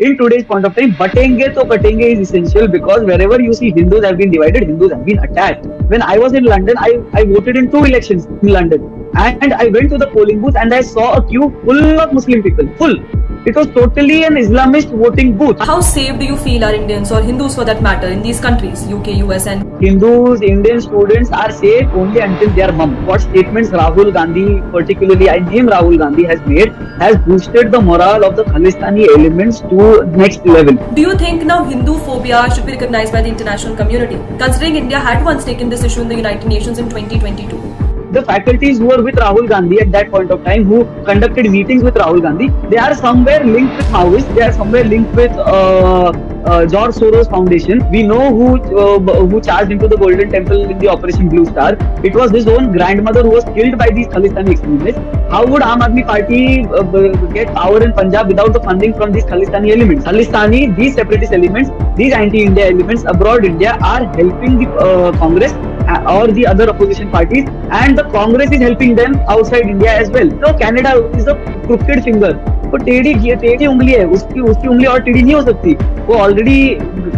In today's point of time, batenge to katenge is essential because wherever you see Hindus have been divided, Hindus have been attacked. When I was in London, I voted in two elections in London, and I went to the polling booth and I saw a queue full of Muslim people, full. It was totally an Islamist voting booth. How safe do you feel are Indians or Hindus for that matter in these countries, UK, US and... Hindus, Indian students are safe only until they are mum. What statements Rahul Gandhi, particularly I name Rahul Gandhi, has made has boosted the morale of the Khalistani elements to next level. Do you think now Hinduphobia should be recognized by the international community, considering India had once taken this issue in the United Nations in 2022? The faculties who were with Rahul Gandhi at that point of time, who conducted meetings with Rahul Gandhi, they are somewhere linked with Maoists, they are somewhere linked with George Soros Foundation. We know who charged into the Golden Temple in the Operation Blue Star. It was his own grandmother who was killed by these Khalistani extremists. How would Aam Aadmi Party get power in Punjab without the funding from these Khalistani elements? Khalistani, these separatist elements, these anti-India elements abroad India are helping the Congress or the other opposition parties, and the Congress is helping them outside India as well. So Canada is a crooked finger. वो टेढ़ी उंगली है, उसकी उंगली और टेढ़ी नहीं हो सकती. वो ऑलरेडी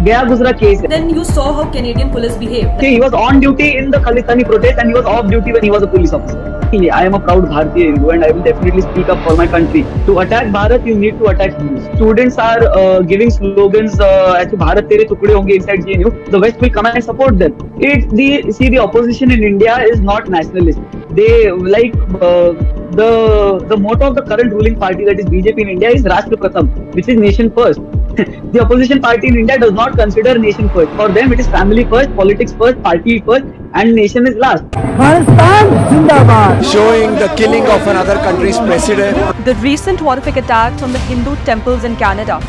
गया गुजरा केस है. Then you saw how Canadian police behaved. He was on duty in the Khalistani protest and he was off duty when he was a police officer. I am a proud Bharatiya Hindu and I will definitely speak up for my country. To attack Bharat, you need to attack Hindus. Students are giving slogans as to Bharat tere tukde honge inside JNU. The West will come and support them. The opposition in India is not nationalist. They like the motto of the current ruling party, that is BJP in India, is Rashtra Pratham, which is nation first. The opposition party in India does not consider nation first. For them, it is family first, politics first, party first, and nation is last. Showing the killing of another country's president. The recent horrific attacks on the Hindu temples in Canada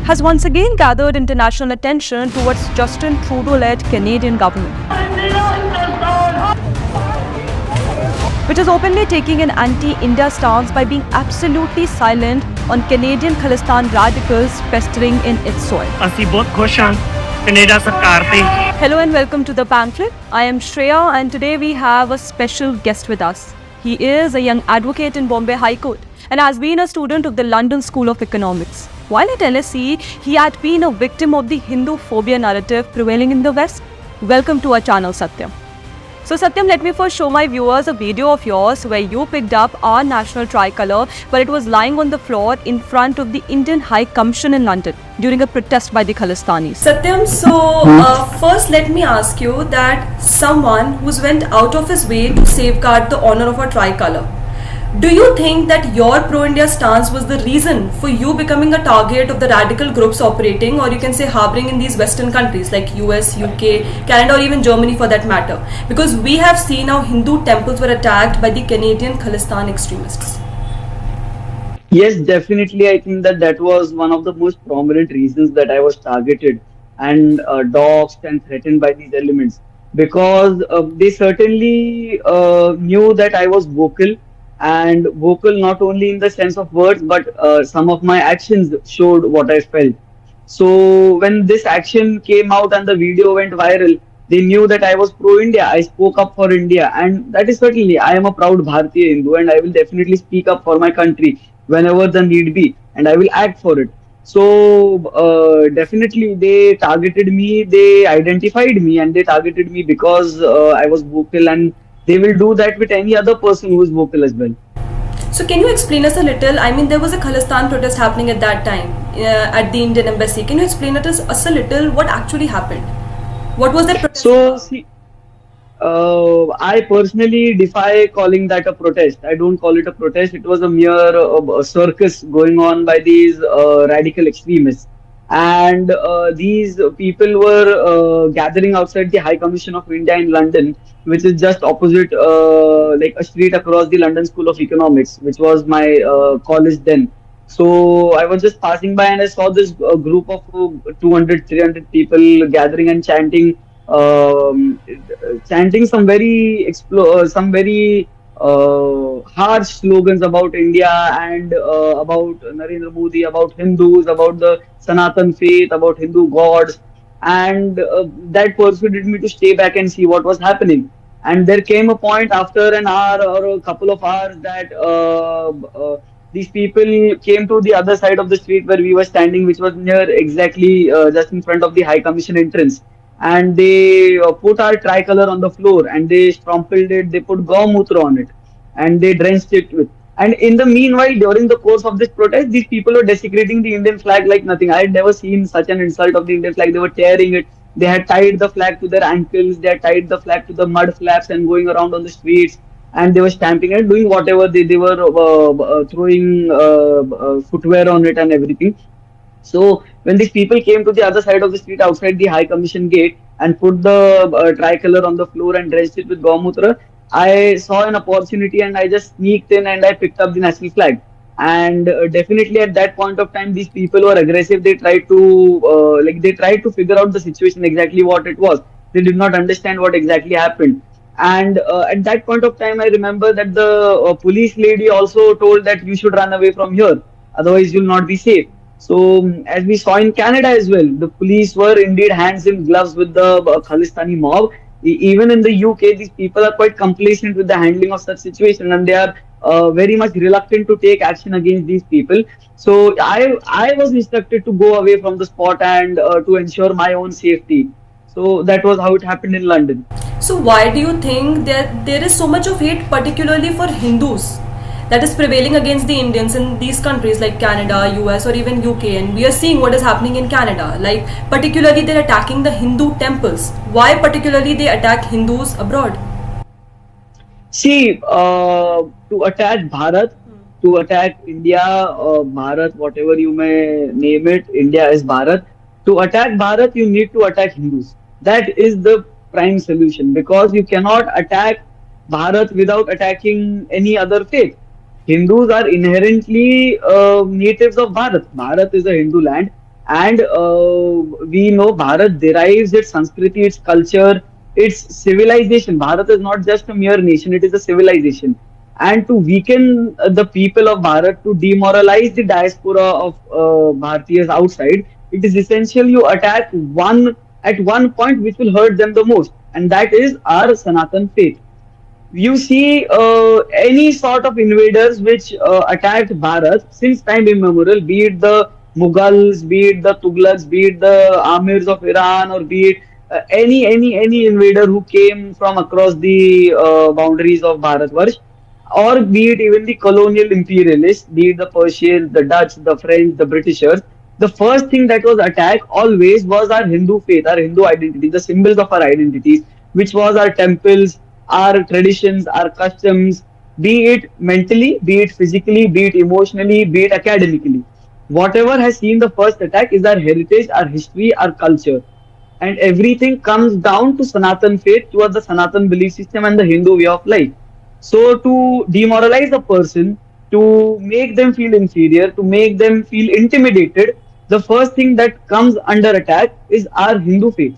has once again gathered international attention towards Justin Trudeau-led Canadian government, which is openly taking an anti-India stance by being absolutely silent on Canadian Khalistan radicals festering in its soil. ਅਸੀਂ ਬਹੁਤ ਖੁਸ਼ ਹਾਂ Canada ਸਰਕਾਰ ਤੇ. Hello and welcome to the Pamphlet. I am Shreya and today we have a special guest with us. He is a young advocate in Bombay High Court and has been a student of the London School of Economics. While at LSE, he had been a victim of the Hinduphobia narrative prevailing in the West. Welcome to our channel, Satyam. So Satyam, let me first show my viewers a video of yours where you picked up our national tricolour, but it was lying on the floor in front of the Indian High Commission in London during a protest by the Khalistanis. Satyam, so first let me ask you that someone who's went out of his way to safeguard the honour of our tricolour, do you think that your pro-India stance was the reason for you becoming a target of the radical groups operating, or you can say harboring, in these Western countries like US, UK, Canada or even Germany for that matter? Because we have seen how Hindu temples were attacked by the Canadian Khalistan extremists. Yes, definitely. I think that was one of the most prominent reasons that I was targeted and doxed and threatened by these elements, because they certainly knew that I was vocal, and vocal not only in the sense of words, but some of my actions showed what I felt. So when this action came out and the video went viral, they knew that I was pro-India. I spoke up for India, and that is certainly, I am a proud Bharatiya Hindu and I will definitely speak up for my country whenever the need be, and I will act for it. So definitely they targeted me, they identified me, and they targeted me because I was vocal, and they will do that with any other person who is vocal as well. So can you explain us a little? I mean, there was a Khalistan protest happening at that time at the Indian embassy. Can you explain us a little what actually happened? What was that protest? So see, I personally defy calling that a protest. I don't call it a protest. It was a mere circus going on by these radical extremists. And these people were gathering outside the High Commission of India in London, which is just opposite, like a street across the London School of Economics, which was my college then. So I was just passing by and I saw this group of 200, 300 people gathering and chanting, some very harsh slogans about India and about Narendra Modi, about Hindus, about the Sanatan faith, about Hindu gods, and that persuaded me to stay back and see what was happening. And there came a point after an hour or a couple of hours that these people came to the other side of the street where we were standing, which was near exactly just in front of the High Commission entrance. And they put our tricolor on the floor and they trampled it, they put gaumutra on it and they drenched it with. And in the meanwhile, during the course of this protest, these people were desecrating the Indian flag like nothing. I had never seen such an insult of the Indian flag. They were tearing it. They had tied the flag to their ankles. They had tied the flag to the mud flaps and going around on the streets. And they were stamping it, doing whatever they were throwing footwear on it and everything. So when these people came to the other side of the street outside the High Commission gate and put the tricolor on the floor and drenched it with Gaumutra, I saw an opportunity and I just sneaked in and I picked up the national flag. And definitely at that point of time, these people were aggressive. They tried to they tried to figure out the situation exactly what it was. They did not understand what exactly happened. And at that point of time, I remember that the police lady also told that you should run away from here, otherwise you'll not be safe. So, as we saw in Canada as well, the police were indeed hands in gloves with the Khalistani mob. Even in the UK, these people are quite complacent with the handling of such situation, and they are very much reluctant to take action against these people. So, I was instructed to go away from the spot and to ensure my own safety. So that was how it happened in London. So why do you think that there is so much of hate, particularly for Hindus, that is prevailing against the Indians in these countries like Canada, US, or even UK? And we are seeing what is happening in Canada. Like particularly, they're attacking the Hindu temples. Why particularly they attack Hindus abroad? See, to attack Bharat, to attack India, Bharat, whatever you may name it, India is Bharat. To attack Bharat, you need to attack Hindus. That is the prime solution because you cannot attack Bharat without attacking any other faith. Hindus are inherently natives of Bharat. Bharat is a Hindu land, and we know Bharat derives its Sanskriti, its culture, its civilization. Bharat is not just a mere nation; it is a civilization. And to weaken the people of Bharat, to demoralize the diaspora of Bhartiyas outside, it is essential you attack one at one point which will hurt them the most, and that is our Sanatan faith. You see any sort of invaders which attacked Bharat since time immemorial, be it the Mughals, be it the Tughlaqs, be it the Amirs of Iran, or be it any invader who came from across the boundaries of Bharatvarsh, or be it even the colonial imperialists, be it the Persians, the Dutch, the French, the Britishers. The first thing that was attacked always was our Hindu faith, our Hindu identity, the symbols of our identities, which was our temples, our traditions, our customs, be it mentally, be it physically, be it emotionally, be it academically. Whatever has seen the first attack is our heritage, our history, our culture. And everything comes down to Sanatan faith, towards the Sanatan belief system and the Hindu way of life. So, to demoralize a person, to make them feel inferior, to make them feel intimidated, the first thing that comes under attack is our Hindu faith.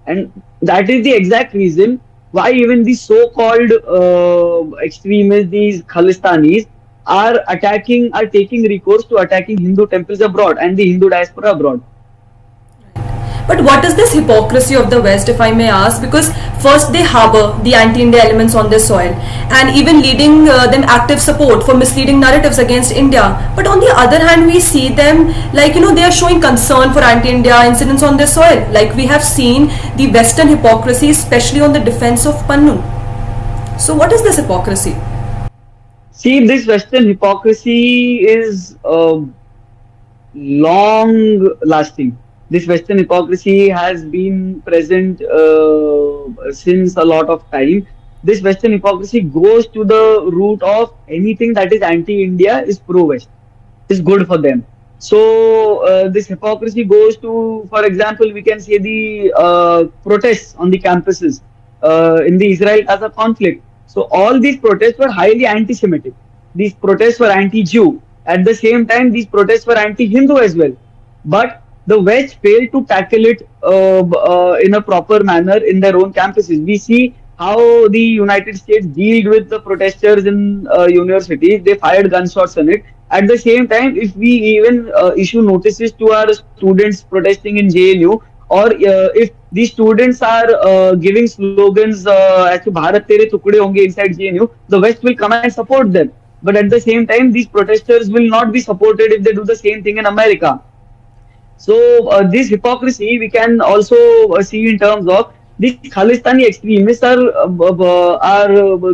And that is the exact reason why even the so-called extremists, these khalistanis, are taking recourse to attacking Hindu temples abroad and the Hindu diaspora abroad. But what is this hypocrisy of the West, if I may ask? Because first they harbor the anti-India elements on their soil and even leading them active support for misleading narratives against India. But on the other hand, we see them like, they are showing concern for anti-India incidents on their soil. Like we have seen the Western hypocrisy, especially on the defense of Pannun. So what is this hypocrisy? See, this Western hypocrisy is long lasting. This Western hypocrisy has been present since a lot of time. This Western hypocrisy goes to the root of anything that is anti India is pro West, is good for them. So, this hypocrisy goes to, for example, we can say the protests on the campuses in the Israel Gaza conflict. So, all these protests were highly anti Semitic. These protests were anti Jew. At the same time, these protests were anti Hindu as well. But the West failed to tackle it in a proper manner in their own campuses. We see how the United States dealt with the protesters in universities. They fired gunshots on it. At the same time, if we even issue notices to our students protesting in JNU, or if these students are giving slogans as to Bharat Tere Tukde Honge inside JNU, the West will come and support them. But at the same time, these protesters will not be supported if they do the same thing in America. So this hypocrisy we can also see in terms of these Khalistani extremists are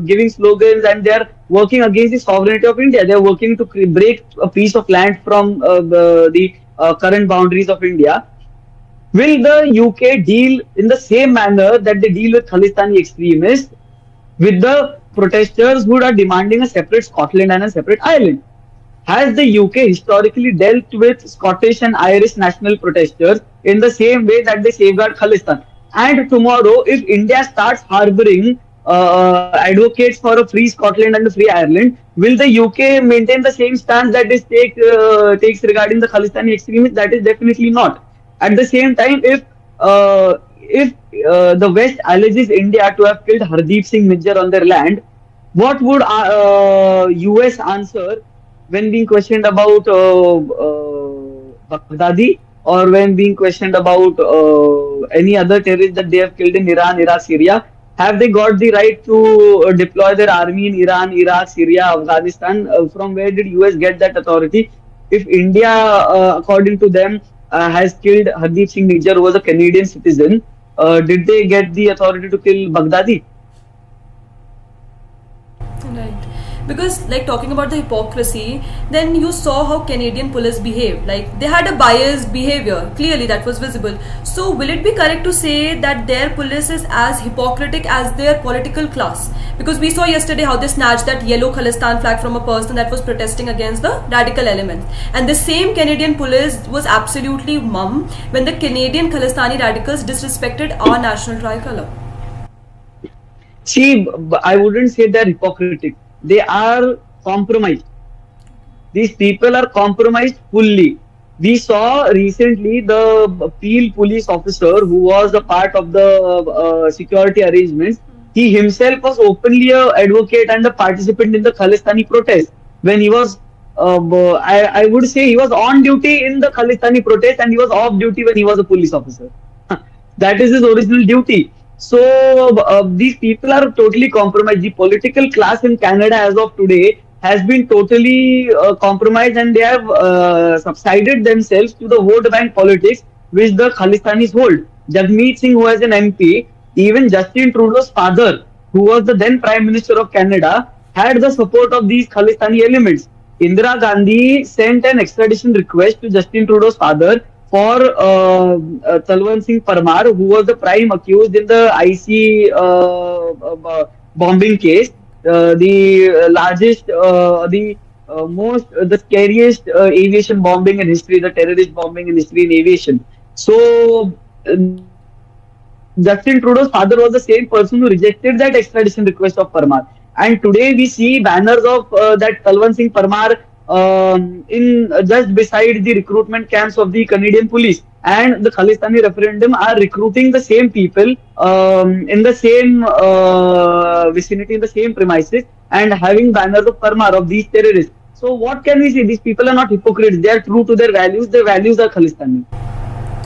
giving slogans, and they are working against the sovereignty of India. They are working to break a piece of land from the current boundaries of India. Will the UK deal in the same manner that they deal with Khalistani extremists with the protesters who are demanding a separate Scotland and a separate Ireland? Has the UK historically dealt with Scottish and Irish national protesters in the same way that they safeguard Khalistan? And tomorrow, if India starts harboring advocates for a free Scotland and a free Ireland, will the UK maintain the same stance that takes regarding the Khalistani extremists? That is definitely not. At the same time, if the West alleges India to have killed Hardeep Singh Nijjar on their land, what would US answer when being questioned about Baghdadi, or when being questioned about any other terrorist that they have killed in Iran, Iraq, Syria? Have they got the right to deploy their army in Iran, Iraq, Syria, Afghanistan? From where did US get that authority? If India, according to them, has killed Hardeep Singh Nijjar, who was a Canadian citizen, did they get the authority to kill Baghdadi? Right. Because, like, talking about the hypocrisy, then you saw how Canadian police behaved. Like, they had a biased behavior. Clearly, that was visible. So, will it be correct to say that their police is as hypocritic as their political class? Because we saw yesterday how they snatched that yellow Khalistan flag from a person that was protesting against the radical elements. And the same Canadian police was absolutely mum when the Canadian Khalistani radicals disrespected our national tricolour. See, I wouldn't say they're hypocritic. They are compromised. These people are compromised fully. We saw recently the Peel police officer who was a part of the security arrangements. He himself was openly a advocate and a participant in the Khalistani protest. When he was, I would say he was on duty in the Khalistani protest, and he was off duty when he was a police officer. That is his original duty. So these people are totally compromised. The political class in Canada as of today has been totally compromised, and they have subsided themselves to the vote bank politics which the Khalistanis hold. Jagmeet Singh, who was an MP, even Justin Trudeau's father, who was the then Prime Minister of Canada, had the support of these Khalistani elements. Indira Gandhi sent an extradition request to Justin Trudeau's father for Talwant Singh Parmar, who was the prime accused in the IC bombing case, the largest, the scariest aviation bombing in history, the terrorist bombing in history in aviation. So, Justin Trudeau's father was the same person who rejected that extradition request of Parmar. And today we see banners of that Talwant Singh Parmar in just beside the recruitment camps of the Canadian police. And the Khalistani referendum are recruiting the same people in the same vicinity, in the same premises, and having banners of Parmar, of these terrorists. So what can we say? These people are not hypocrites. They are true to their values. Their values are Khalistani.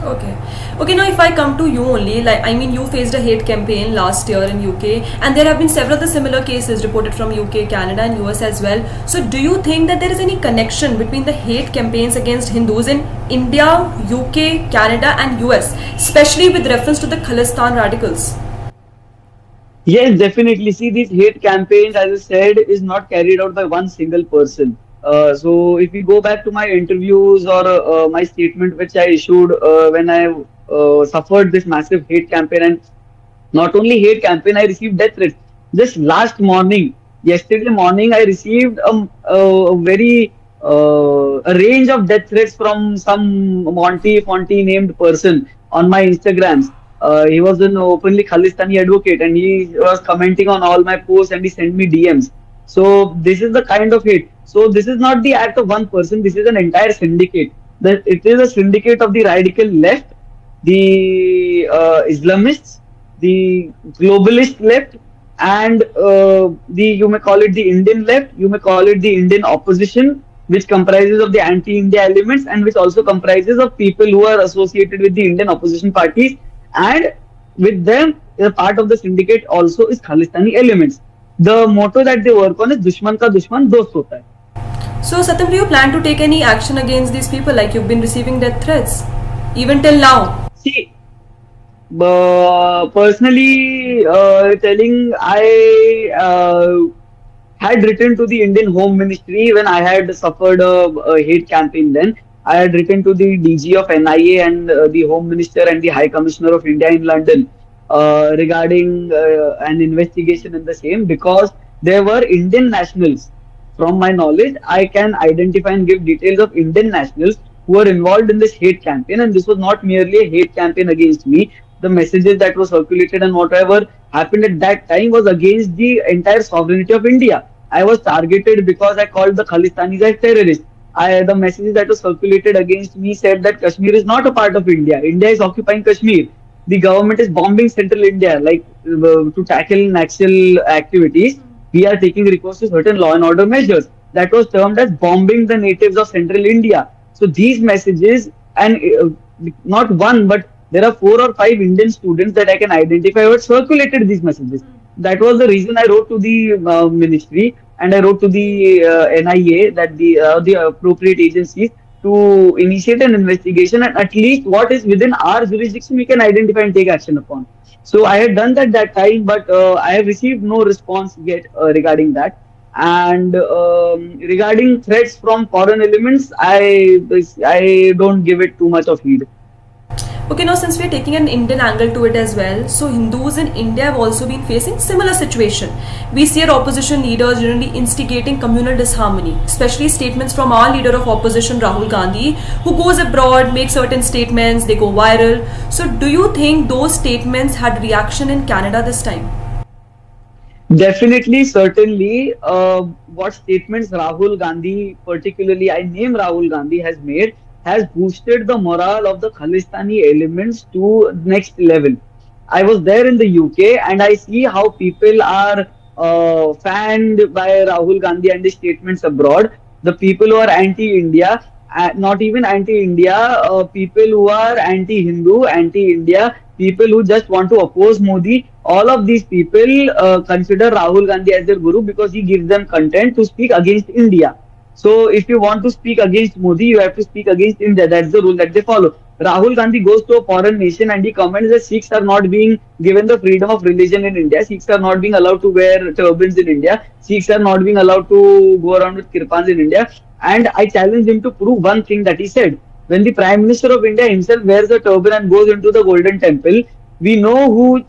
Okay. Okay, now if I come to you only, like, I mean, you faced a hate campaign last year in UK, and there have been several other similar cases reported from UK, Canada and US as well. So do you think that there is any connection between the hate campaigns against Hindus in India, UK, Canada and US, especially with reference to the Khalistan radicals? Yes, definitely. See, these hate campaigns, as I said, is not carried out by one single person. So, if we go back to my interviews or my statement which I issued when I suffered this massive hate campaign, and not only hate campaign, I received death threats. Just last morning, yesterday morning, I received a very a range of death threats from some Monty Fonty named person on my Instagrams. He was an openly Khalistani advocate, and he was commenting on all my posts, and he sent me DMs. So this is the kind of hate. So this is not the act of one person. This is an entire syndicate. That it is a syndicate of the radical left, the Islamists, the globalist left, and the, you may call it the Indian left, you may call it the Indian opposition, which comprises of the anti-India elements and which also comprises of people who are associated with the Indian opposition parties. And with them, a part of the syndicate also is Khalistani elements. The motto that they work on is Dushman ka Dushman dost hota hai. So, Satyam, do you plan to take any action against these people? Like you've been receiving death threats, even till now. See, personally telling, I had written to the Indian Home Ministry when I had suffered a hate campaign. Then I had written to the DG of NIA and the Home Minister and the High Commissioner of India in London regarding an investigation in the same, because there were Indian nationals. From my knowledge, I can identify and give details of Indian nationals who were involved in this hate campaign, and this was not merely a hate campaign against me. The messages that were circulated and whatever happened at that time was against the entire sovereignty of India. I was targeted because I called the Khalistanis as terrorists. The messages that were circulated against me said that Kashmir is not a part of India. India is occupying Kashmir. The government is bombing central India, like to tackle Naxal activities. We are taking recourse to certain law and order measures. That was termed as bombing the natives of central India. So these messages, and not one, but there are 4 or 5 Indian students that I can identify who had circulated these messages. That was the reason I wrote to the ministry, and I wrote to the NIA, that the appropriate agencies, to initiate an investigation, and at least what is within our jurisdiction we can identify and take action upon. So I had done that time, but I have received no response yet regarding that. And regarding threats from foreign elements, I don't give it too much of heed. Okay, now since we are taking an Indian angle to it as well, so Hindus in India have also been facing similar situation. We see our opposition leaders generally instigating communal disharmony, especially statements from our leader of opposition Rahul Gandhi, who goes abroad, makes certain statements, they go viral. So do you think those statements had reaction in Canada this time? Definitely, certainly. What statements Rahul Gandhi, particularly I name Rahul Gandhi, has made, has boosted the morale of the Khalistani elements to next level. I was there in the UK, and I see how people are fanned by Rahul Gandhi and his statements abroad. The people who are anti-India, not even anti-India, people who are anti-Hindu, anti-India, people who just want to oppose Modi, all of these people consider Rahul Gandhi as their guru because he gives them content to speak against India. So if you want to speak against Modi, you have to speak against India. That's the rule that they follow. Rahul Gandhi goes to a foreign nation and he comments that Sikhs are not being given the freedom of religion in India. Sikhs are not being allowed to wear turbans in India. Sikhs are not being allowed to go around with kirpans in India. And I challenge him to prove one thing that he said. When the Prime Minister of India himself wears a turban and goes into the Golden Temple, we know who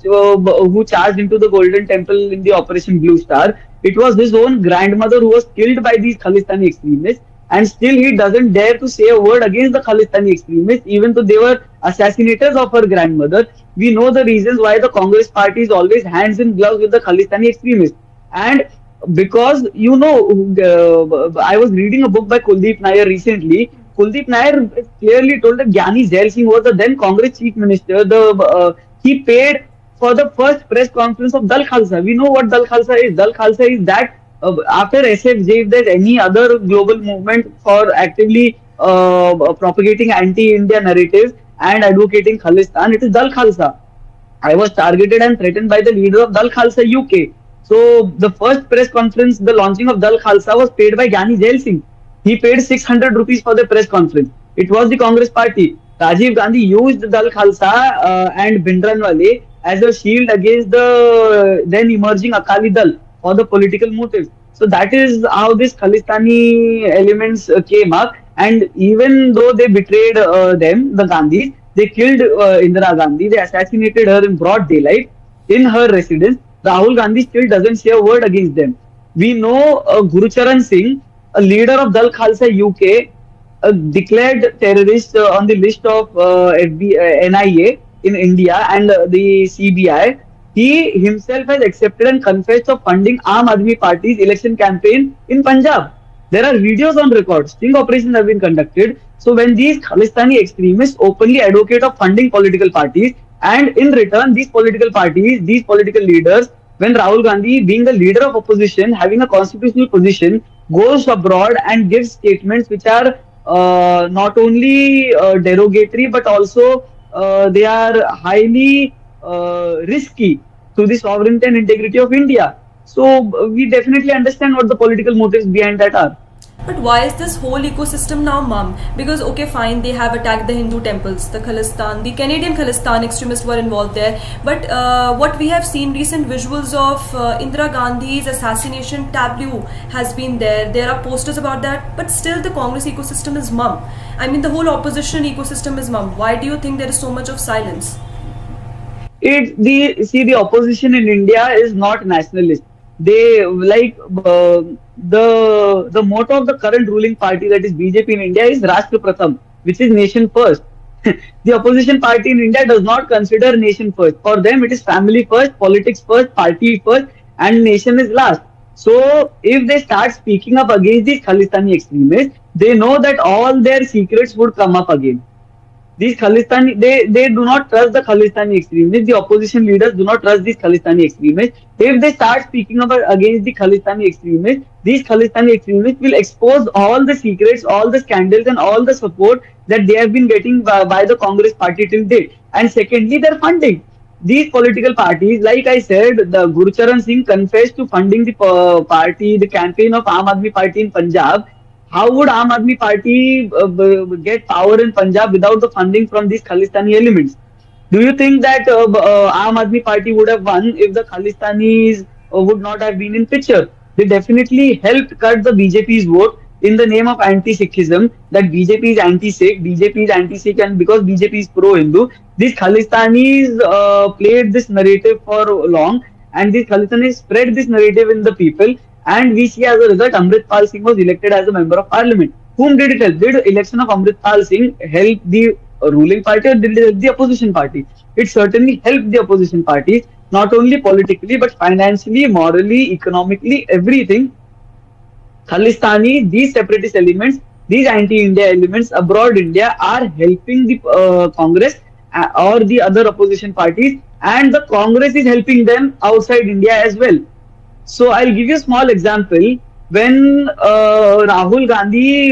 charged into the Golden Temple in the Operation Blue Star. It was his own grandmother who was killed by these Khalistani extremists, and still he doesn't dare to say a word against the Khalistani extremists, even though they were assassinators of her grandmother. We know the reasons why the Congress party is always hands in gloves with the Khalistani extremists. And because, I was reading a book by Kuldeep Nair recently. Kuldeep Nair clearly told that Gyani Zail Singh was the then Congress chief minister. He paid for the first press conference of Dal Khalsa. We know what Dal Khalsa is. Dal Khalsa is that after SFJ, if there's any other global movement for actively propagating anti-India narratives and advocating Khalistan, it is Dal Khalsa. I was targeted and threatened by the leader of Dal Khalsa UK. So the first press conference, the launching of Dal Khalsa was paid by Gyani Zail Singh. He paid 600 rupees for the press conference. It was the Congress party. Rajiv Gandhi used Dal Khalsa and Bhindranwale as a shield against the then emerging Akali Dal for the political motives. So that is how this Khalistani elements came up. And even though they betrayed the Gandhis, they killed Indira Gandhi, they assassinated her in broad daylight in her residence. Rahul Gandhi still doesn't say a word against them. We know Gurucharan Singh, a leader of Dal Khalsa UK, declared terrorist on the list of NIA in India and the CBI. He himself has accepted and confessed of funding Aam Aadmi Party's election campaign in Punjab. There are videos on record. Sting operations have been conducted. So when these Khalistani extremists openly advocate of funding political parties, and in return, these political parties, these political leaders, when Rahul Gandhi, being the leader of opposition, having a constitutional position, goes abroad and gives statements which are not only derogatory but also they are highly risky to the sovereignty and integrity of India. So we definitely understand what the political motives behind that are. But why is this whole ecosystem now mum? Because okay, fine, they have attacked the Hindu temples, the Khalistan, the Canadian Khalistan extremists were involved there. But what we have seen, recent visuals of Indira Gandhi's assassination tableau has been there. There are posters about that, but still the Congress ecosystem is mum. I mean, the whole opposition ecosystem is mum. Why do you think there is so much of silence? The opposition in India is not nationalist. They like the motto of the current ruling party, that is BJP in India, is Rashtra Pratham, which is nation first. The opposition party in India does not consider nation first. For them, it is family first, politics first, party first, and nation is last. So if they start speaking up against these Khalistani extremists, they know that all their secrets would come up again. These Khalistani, they do not trust the Khalistani extremists. The opposition leaders do not trust these Khalistani extremists. If they start speaking up against the Khalistani extremists, these Khalistani extremists will expose all the secrets, all the scandals, and all the support that they have been getting by the Congress party till date. And secondly, their funding. These political parties, like I said, the Gurucharan Singh confessed to funding the party, the campaign of Aam Aadmi Party in Punjab. How would Aam Aadmi Party get power in Punjab without the funding from these Khalistani elements? Do you think that Aam Aadmi Party would have won if the Khalistanis would not have been in picture? They definitely helped cut the BJP's vote in the name of anti-Sikhism. That BJP is anti-Sikh, BJP is anti-Sikh, and because BJP is pro-Hindu, these Khalistanis played this narrative for long, and these Khalistanis spread this narrative in the people. And we see as a result, Amritpal Singh was elected as a member of parliament. Whom did it help? Did election of Amritpal Singh help the ruling party or did it help the opposition party? It certainly helped the opposition parties, not only politically but financially, morally, economically, everything. Khalistani, these separatist elements, these anti-India elements abroad India are helping the Congress or the other opposition parties, and the Congress is helping them outside India as well. So I'll give you a small example. When Rahul Gandhi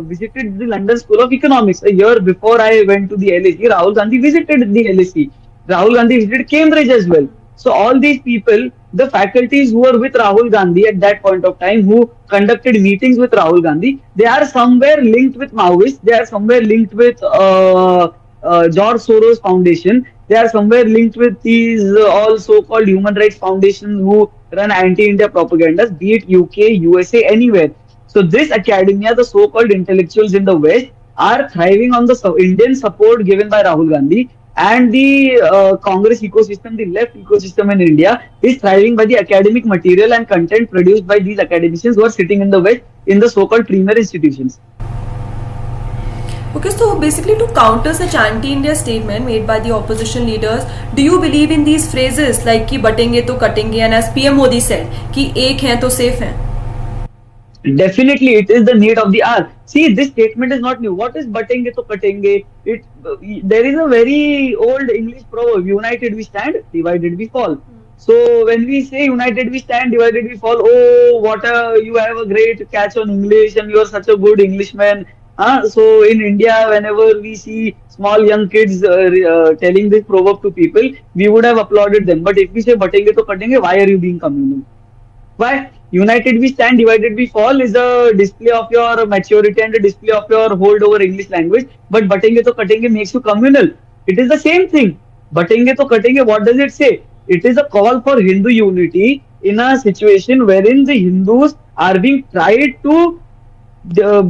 visited the London School of Economics a year before I went to the LSE, Rahul Gandhi visited the LSE. Rahul Gandhi visited Cambridge as well. So all these people, the faculties who were with Rahul Gandhi at that point of time, who conducted meetings with Rahul Gandhi, they are somewhere linked with Maoists. They are somewhere linked with George Soros Foundation. They are somewhere linked with these all so-called human rights foundations who run anti-India propagandas, be it UK, USA, anywhere. So this academia, the so-called intellectuals in the West, are thriving on the Indian support given by Rahul Gandhi, and the Congress ecosystem, the left ecosystem in India, is thriving by the academic material and content produced by these academicians who are sitting in the West in the so-called premier institutions. Okay, so basically to counter such anti-India statement made by the opposition leaders, do you believe in these phrases like कि बटेंगे तो कटेंगे, and as PM Modi said कि एक हैं तो safe हैं? Definitely, it is the need of the hour. See, this statement is not new. What is batenge to katenge? There is a very old English proverb: "United we stand, divided we fall." So when we say "united we stand, divided we fall," oh, you have a great catch on English, and you are such a good Englishman. So in India, whenever we see small young kids telling this proverb to people, we would have applauded them. But if we say batenge to katenge, why are you being communal? Why? United we stand, divided we fall is a display of your maturity and a display of your hold over English language. But batenge to katenge makes you communal. It is the same thing. Batenge to katenge, what does it say? It is a call for Hindu unity in a situation wherein the Hindus are being tried to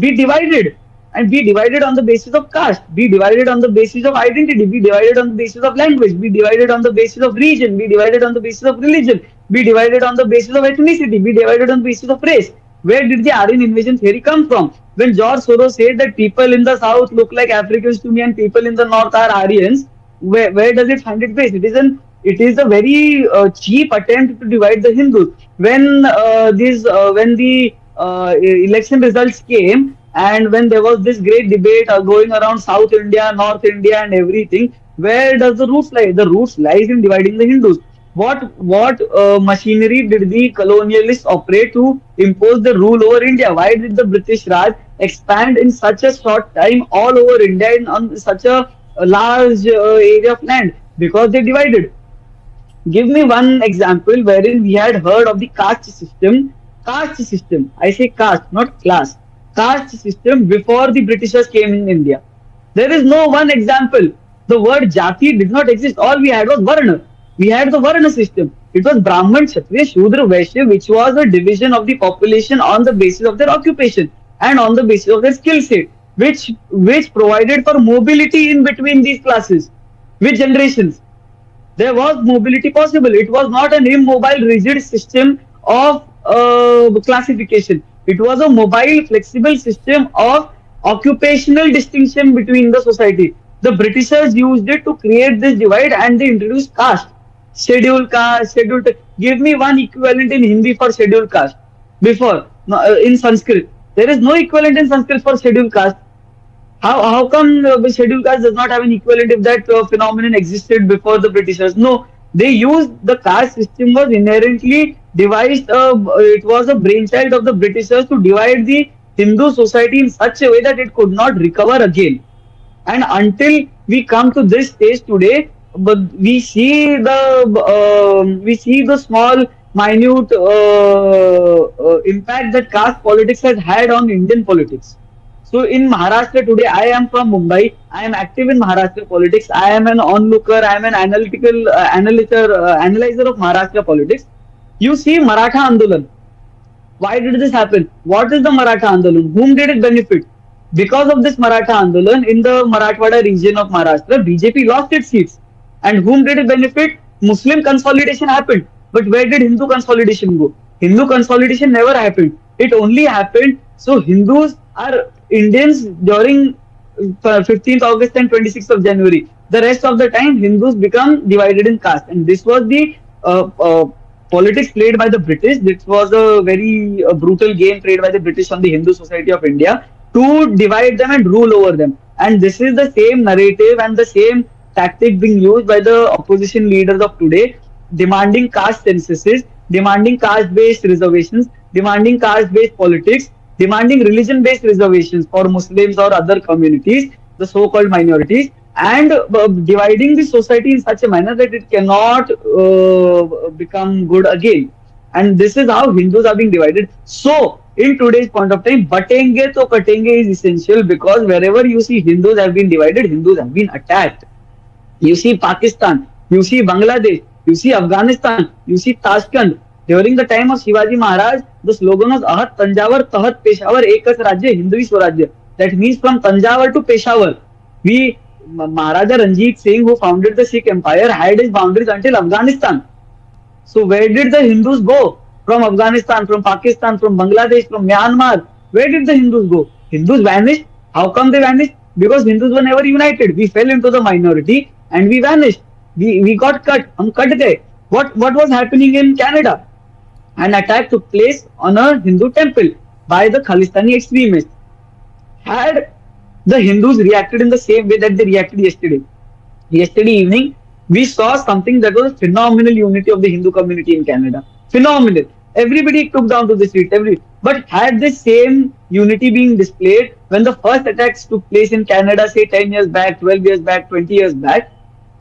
be divided, and be divided on the basis of caste, be divided on the basis of identity, be divided on the basis of language, be divided on the basis of region, be divided on the basis of religion, be divided on the basis of ethnicity, be divided on the basis of race. Where did the Aryan invasion theory come from? When George Soros said that people in the south look like Africans to me and people in the north are Aryans, where does it find its base? It is a very cheap attempt to divide the Hindus. When the election results came, and when there was this great debate going around South India, North India, and everything, where does the roots lie? The roots lies in dividing the Hindus. What machinery did the colonialists operate to impose the rule over India? Why did the British Raj expand in such a short time all over India in on such a large area of land? Because they divided. Give me one example wherein we had heard of the caste system. Caste system. I say caste, not class. Caste system before the Britishers came in India. There is no one example. The word jati did not exist. All we had was varna. We had the varna system. It was Brahman, Kshatriya, Shudra, Vaishya, which was a division of the population on the basis of their occupation and on the basis of their skill set, which provided for mobility in between these classes with generations. There was mobility possible. It was not an immobile, rigid system of classification. It was a mobile, flexible system of occupational distinction between the society. The Britishers used it to create this divide and they introduced caste. Scheduled caste, scheduled. Give me one equivalent in Hindi for scheduled caste. Before, no, in Sanskrit. There is no equivalent in Sanskrit for scheduled caste. How come the scheduled caste does not have an equivalent if that phenomenon existed before the Britishers? No, they used the caste system was inherently devised. It was a brainchild of the Britishers to divide the Hindu society in such a way that it could not recover again. And until we come to this stage today, but we see the small minute impact that caste politics has had on Indian politics. So in Maharashtra today, I am from Mumbai. I am active in Maharashtra politics. I am an onlooker. I am an analyzer of Maharashtra politics. You see Maratha Andolan. Why did this happen? What is the Maratha Andolan? Whom did it benefit? Because of this Maratha Andolan in the Marathwada region of Maharashtra, BJP lost its seats. And whom did it benefit? Muslim consolidation happened. But where did Hindu consolidation go? Hindu consolidation never happened. It only happened so Hindus are Indians during 15th August and 26th of January. The rest of the time, Hindus become divided in caste. And this was the politics played by the British. This was a very brutal game played by the British on the Hindu society of India to divide them and rule over them. And this is the same narrative and the same tactic being used by the opposition leaders of today, demanding caste censuses, demanding caste based reservations, demanding caste based politics, demanding religion based reservations for Muslims or other communities, the so called minorities, and dividing the society in such a manner that it cannot become good again. And this is how Hindus are being divided. So, in today's point of time, batenge to katenge is essential because wherever you see Hindus have been divided, Hindus have been attacked. You see Pakistan, you see Bangladesh, you see Afghanistan, you see Tashkent. During the time of Shivaji Maharaj, the slogan was Ahat Tanjavur, Tahat Peshawar, Ekas Rajya, Hindui Swarajya. That means from Tanjavur to Peshawar. We Maharaja Ranjit Singh, who founded the Sikh Empire, had his boundaries until Afghanistan. So where did the Hindus go? From Afghanistan, from Pakistan, from Bangladesh, from Myanmar. Where did the Hindus go? Hindus vanished. How come they vanished? Because Hindus were never united. We fell into the minority and we vanished. We got cut. Hum cut gaye. What was happening in Canada? An attack took place on a Hindu temple by the Khalistani extremists. Had the Hindus reacted in the same way that they reacted yesterday evening, we saw something that was phenomenal unity of the Hindu community in Canada. Phenomenal. Everybody took down to the street. But had this same unity being displayed when the first attacks took place in Canada, say 10 years back, 12 years back, 20 years back,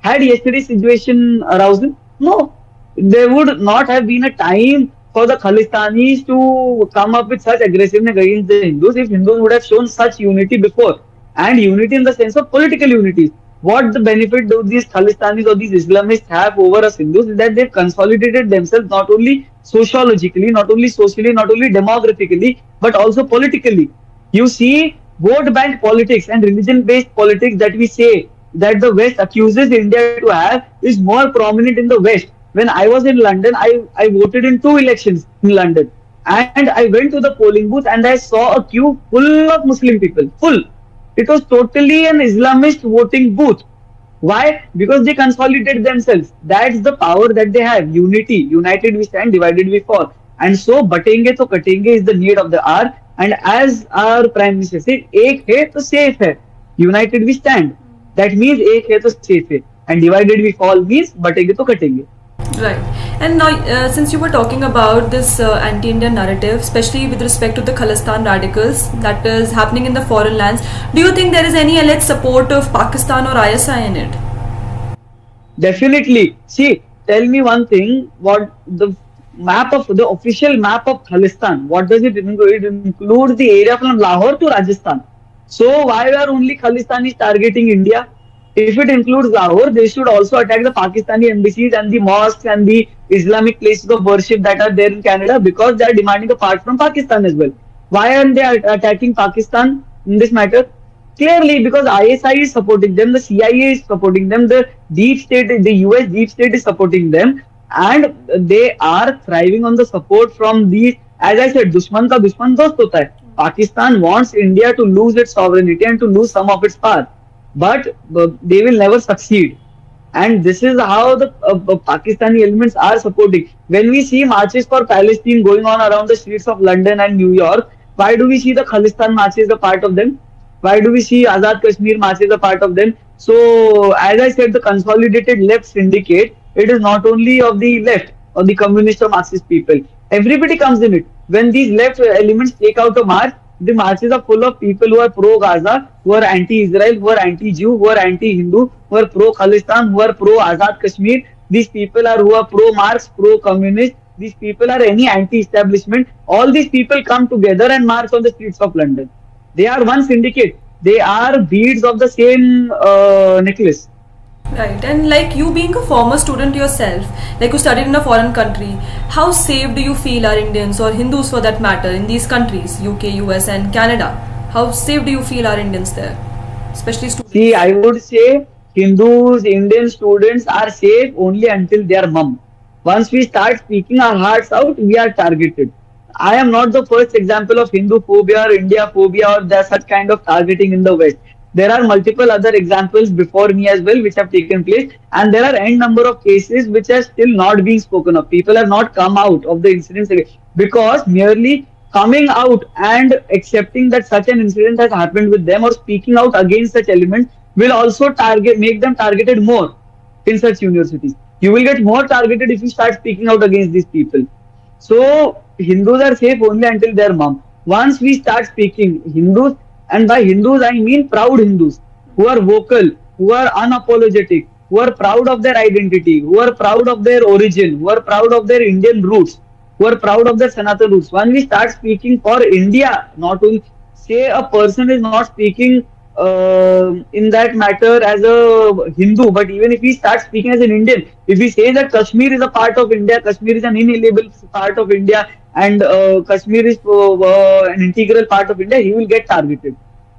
had yesterday's situation arisen? No. There would not have been a time for the Khalistanis to come up with such aggressiveness against the Hindus if Hindus would have shown such unity before. And unity in the sense of political unity. What the benefit do these Khalistanis or these Islamists have over us Hindus is that they've consolidated themselves not only sociologically, not only socially, not only demographically, but also politically. You see, vote bank politics and religion based politics that we say that the West accuses India to have is more prominent in the West. When I was in London, I voted in two elections in London. And I went to the polling booth and I saw a queue full of Muslim people. Full. It was totally an Islamist voting booth. Why? Because they consolidate themselves. That's the power that they have. Unity. United we stand, divided we fall. And so, batenge to katenge is the need of the hour. And as our Prime Minister said, ek hai to safe hai. United we stand. That means ek hai to safe hai. And divided we fall means batenge to katenge. Right. And now, since you were talking about this anti-Indian narrative, especially with respect to the Khalistan radicals that is happening in the foreign lands, do you think there is any alleged support of Pakistan or ISI in it? Definitely. See, tell me one thing. What the official map of Khalistan? What does it include? It includes the area from Lahore to Rajasthan. So why are only Khalistanis targeting India? If it includes Lahore, they should also attack the Pakistani embassies and the mosques and the Islamic places of worship that are there in Canada because they are demanding a part from Pakistan as well. Why aren't they attacking Pakistan in this matter? Clearly, because ISI is supporting them, the CIA is supporting them, the deep state, the US deep state is supporting them, and they are thriving on the support from these. As I said, दुश्मन का दुश्मन दोस्त होता है. Pakistan wants India to lose its sovereignty and to lose some of its power, but they will never succeed. And this is how the Pakistani elements are supporting. When we see marches for Palestine going on around the streets of London and New York, why do we see the Khalistan marches a part of them? Why do we see Azad Kashmir marches a part of them? So, as I said, the consolidated left syndicate, it is not only of the left or the communist or Marxist people. Everybody comes in it. When these left elements take out a march, the marches are full of people who are pro-Gaza, who are anti-Israel, who are anti-Jew, who are anti-Hindu, who are pro-Khalistan, who are pro-Azad Kashmir. These people are who are pro-Marx, pro-communist. These people are any anti-establishment. All these people come together and march on the streets of London. They are one syndicate. They are beads of the same necklace. Right, and like you being a former student yourself, like you studied in a foreign country, how safe do you feel are Indians or Hindus for that matter in these countries, UK, US, and Canada? How safe do you feel are Indians there, especially See, students? I would say Hindus, Indian students are safe only until they are mum. Once we start speaking our hearts out, we are targeted. I am not the first example of Hinduphobia or India phobia or there such kind of targeting in the West. There are multiple other examples before me as well which have taken place, and there are n number of cases which are still not being spoken of. People have not come out of the incidents because merely coming out and accepting that such an incident has happened with them or speaking out against such elements will also target make them targeted more in such universities. You will get more targeted if you start speaking out against these people. So Hindus are safe only until their mom. Once we start speaking Hindus, and by Hindus I mean proud Hindus who are vocal, who are unapologetic, who are proud of their identity, who are proud of their origin, who are proud of their Indian roots, who are proud of their Sanatan roots. When we start speaking for India, not only say a person is not speaking in that matter as a Hindu, but even if he starts speaking as an Indian, if he says that Kashmir is a part of India, Kashmir is an inalienable part of India, and Kashmir is an integral part of India, he will get targeted.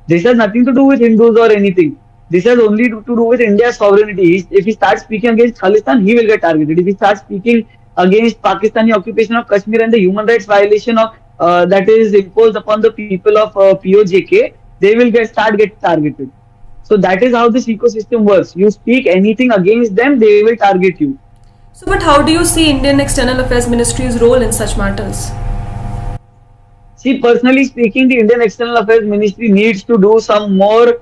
This has nothing to do with Hindus or anything. This has only to do with India's sovereignty. If he starts speaking against Khalistan, he will get targeted. If he starts speaking against Pakistani occupation of Kashmir and the human rights violation of that is imposed upon the people of POJK, they will get targeted. So that is how this ecosystem works. You speak anything against them, they will target you. So, but how do you see Indian External Affairs Ministry's role in such matters? See, personally speaking, the Indian External Affairs Ministry needs to do some more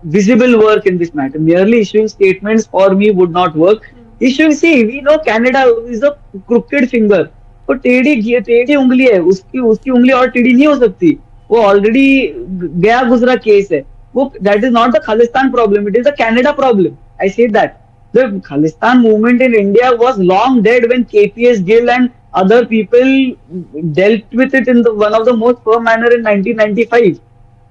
visible work in this matter. Merely issuing statements for me would not work. Issuing, see, we know Canada is a crooked finger. वो टेढ़ी उंगली है उसकी उसकी उंगली और टेढ़ी नहीं हो सकती वो ऑलरेडी गया गुजरा केस है वो that is not the Khalistan problem it is the Canada problem I say that the Khalistan movement in India was long dead when KPS Gill and other people dealt with it in the one of the most firm manner in 1995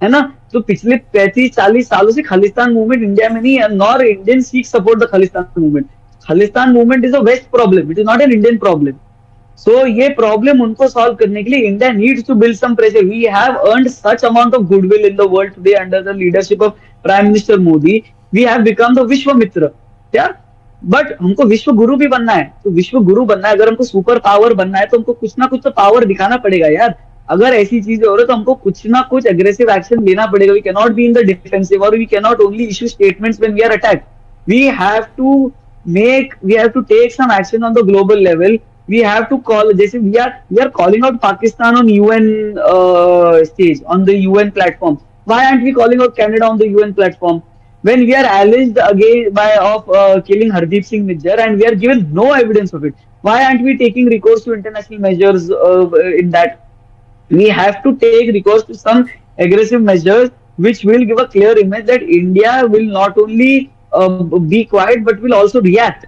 है ना तो पिछले 35-40 सालों से Khalistan movement India में नहीं है nor Indian Sikh support the Khalistan movement Khalistan movement is a west problem it is not an Indian problem so ये प्रॉब्लम उनको सॉल्व करने के लिए India needs to build some pressure we have earned such amount of goodwill in the world today under the leadership of prime minister Modi we have become the विश्व मित्र क्या but हमको विश्व गुरु भी बनना है तो विश्व गुरु बनना है अगर हमको सुपर पावर बनना है तो हमको कुछ ना कुछ तो पावर दिखाना पड़ेगा यार अगर ऐसी चीजें हो रही तो हमको कुछ ना कुछ एग्रेसिव एक्शन लेना पड़ेगा we can not be in the defensive और we can not only issue statements when we are attacked we have to we have to take some action on the global level we have to call जैसे we are calling out Pakistan on UN stage on the UN platform why aren't we calling out Canada on the UN platform when we are alleged again by of killing Hardeep Singh Nijjar and we are given no evidence of it? Why aren't we taking recourse to international measures in that? We have to take recourse to some aggressive measures which will give a clear image that India will not only be quiet but will also react.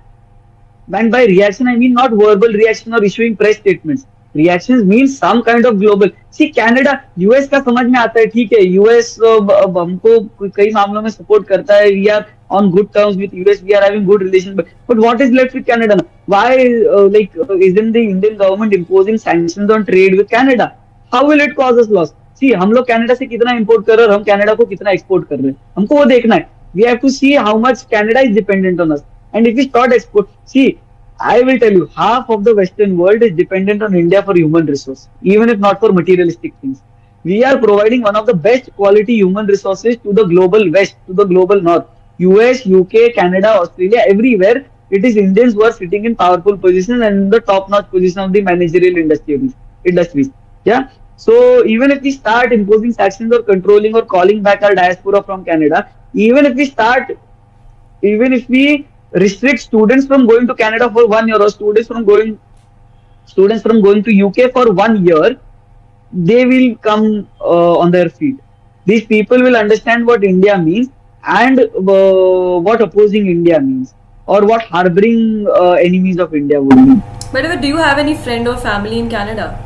And by reaction, I mean not verbal reaction or issuing press statements. Reactions means some kind of global. See, Canada, US का समझ में आता है, ठीक है, US अब हमको कई मामलों में सपोर्ट करता है. We are on good terms with US. We are having good relations. But what is left with Canada now? Why, isn't the Indian government imposing sanctions on trade with Canada? How will it cause us loss? See, हम लोग Canada से कितना import कर रहे हैं और हम Canada को कितना एक्सपोर्ट कर रहे हैं, हमको वो देखना है. We have to see how much Canada is dependent on us. And if we start export, see, I will tell you, half of the Western world is dependent on India for human resource, even if not for materialistic things. We are providing one of the best quality human resources to the global West, to the global North. US, UK, Canada, Australia, everywhere, it is Indians who are sitting in powerful positions and in the top-notch position of the managerial industries. Yeah. So even if we start imposing sanctions or controlling or calling back our diaspora from Canada, even if we start even if we restrict students from going to Canada for 1 year or students from going to UK for 1 year, they will come on their feet. These people will understand what India means and what opposing India means or what harboring enemies of India would mean. By the way, do you have any friend or family in Canada?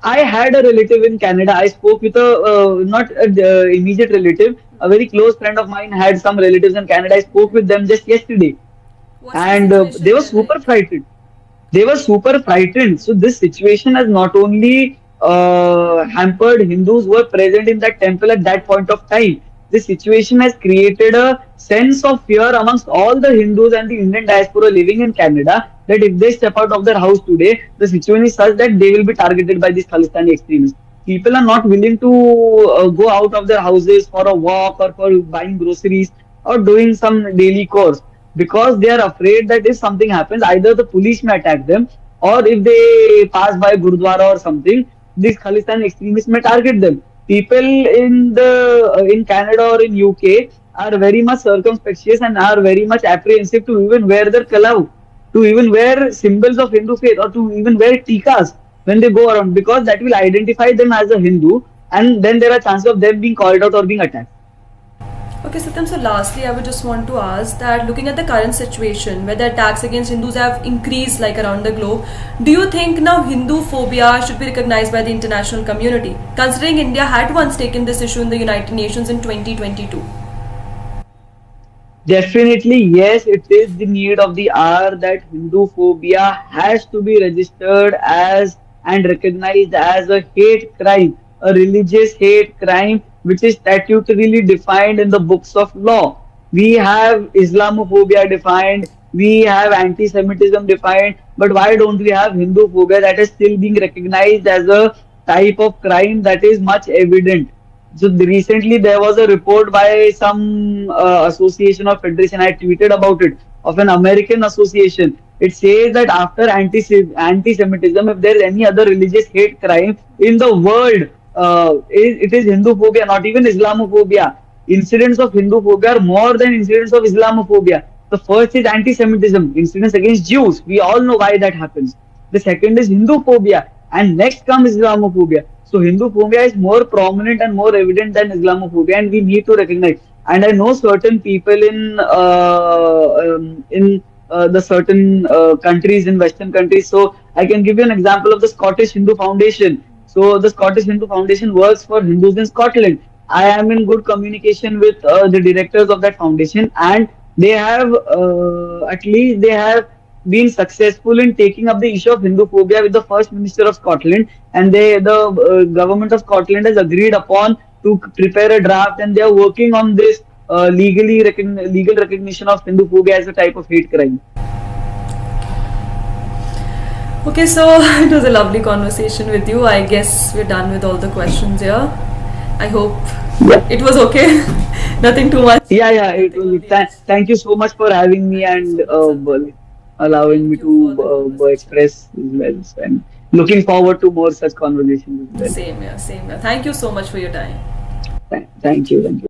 I had a relative in Canada. I spoke with a not an immediate relative, a very close friend of mine had some relatives in Canada. I spoke with them just yesterday, What's the and they situation were there super like? frightened. They were super frightened. So this situation has not only hampered Hindus who were present in that temple at that point of time. This situation has created a sense of fear amongst all the Hindus and the Indian diaspora living in Canada that if they step out of their house today, the situation is such that they will be targeted by these Khalistani extremists. People are not willing to go out of their houses for a walk or for buying groceries or doing some daily course because they are afraid that if something happens, either the police may attack them or if they pass by Gurudwara or something, these Khalistan extremists may target them. People in Canada or in UK are very much circumspicious and are very much apprehensive to even wear their kalau, to even wear symbols of Hindu faith or to even wear tikas when they go around because that will identify them as a Hindu and then there are chances of them being called out or being attacked. Okay, Satyam, so lastly, I would just want to ask that looking at the current situation where the attacks against Hindus have increased like around the globe, do you think now Hindu phobia should be recognized by the international community, considering India had once taken this issue in the United Nations in 2022? Definitely, yes, it is the need of the hour that Hindu phobia has to be registered as and recognized as a hate crime, a religious hate crime, which is statutorily defined in the books of law. We have Islamophobia defined, we have anti Semitism defined, but why don't we have Hindu phobia that is still being recognized as a type of crime that is much evident? So recently there was a report by some association or federation. I tweeted about it of an American association. It says that after anti-Semitism, if there is any other religious hate crime in the world, it is Hinduphobia, not even Islamophobia. Incidents of Hinduphobia are more than incidents of Islamophobia. The first is anti-Semitism, incidents against Jews. We all know why that happens. The second is Hinduphobia, and next comes Islamophobia. So Hinduphobia is more prominent and more evident than Islamophobia, and we need to recognize. And I know certain people in the certain countries in Western countries. So I can give you an example of the Scottish Hindu Foundation. So the Scottish Hindu Foundation works for Hindus in Scotland. I am in good communication with the directors of that foundation, and they have at least they have been successful in taking up the issue of Hinduphobia with the First Minister of Scotland, and the government of Scotland has agreed upon to prepare a draft, and they are working on this legal recognition of Hinduphobia as a type of hate crime. Okay, so it was a lovely conversation with you. I guess we're done with all the questions here. I hope it was okay. Nothing too much. Yeah, yeah. It Nothing was. on the extra. Thank you so much for having me Thank you and so much, Satyam. allowing me Thank you for the to conversation. express as well. And looking forward to more such conversations as well. Same here, same here. Thank you so much for your time. Thank you. Thank you.